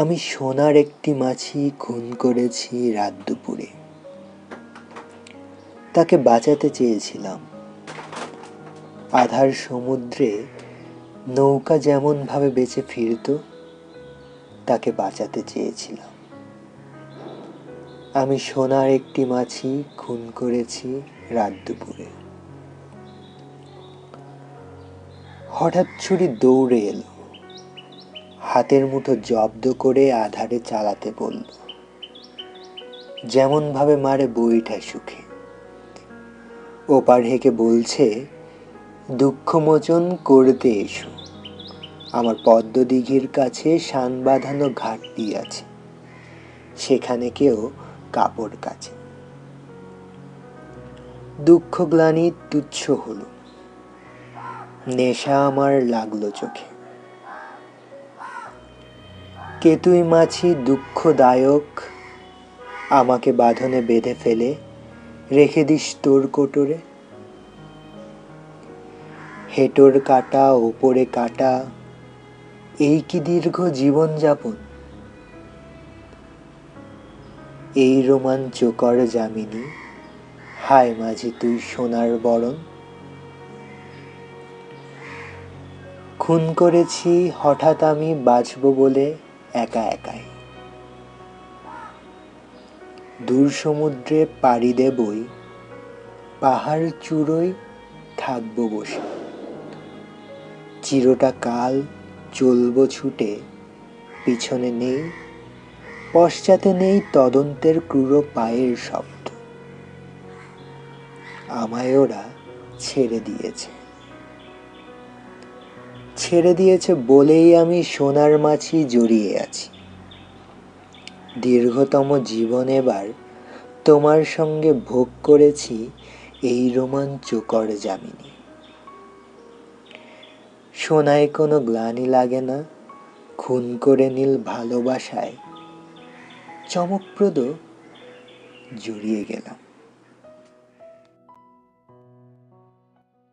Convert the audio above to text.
আমি সোনার একটি মাছি খুন করেছি রাত দুপুরে। তাকে বাঁচাতে চেয়েছিলাম। আধার সমুদ্রে নৌকা যেমন ভাবে বেঁচে ফিরত, তাকে বাঁচাতে চেয়েছিলাম। আমি সোনার একটি মাছি খুন করেছি রাত দুপুরে। হঠাৎ ছুরি দৌড়ে এলো, হাতের মুঠো জব্দ করে আধারে চালাতে বলল। যেমন ভাবে মারে বইটা সুখে। ওপার হেঁকে বলছে, দুঃখমোচন করতে এসো। আমার পদ্মদিঘির কাছে শান বাঁধানো ঘাটতি আছে, সেখানে কেউ কাপড় কাচে। দুঃখ গ্লানি তুচ্ছ হলো, নেশা আমার লাগলো চোখে। কেতুই মাছি দুঃখদায়ক, আমাকে বাঁধনে বেঁধে ফেলে রেখে দিস তোর কোটরে। হেঁটোর কাটা ওপরে কাটা, এই কি দীর্ঘ জীবন যাপন? এই রোমাঞ্চকর যামিনী, হায় মাঝি তুই সোনার বরণ। খুন করেছি হঠাৎ আমি বাঁচব বলে একা একাই। দূর সমুদ্রে পাড়ি দেবই, পাহাড় চূড়োয় থাকবো বসে। চিরটা কাল চলবো ছুটে, পিছনে নেই, পশ্চাতে নেই তদন্তের ক্রূর পায়ের শব্দ। আমায় ওরা ছেড়ে দিয়েছে। ছেড়ে দিয়েছে বলেই আমি সোনার মাছি জড়িয়ে আছি। দীর্ঘতম জীবন এবার তোমার সঙ্গে ভোগ করেছি এই রোমাঞ্চকর যামিনী। সোনায় কোনো গ্লানি লাগে না, খুন করে নীল ভালোবাসায় চমকপ্রদ জড়িয়ে গেলাম।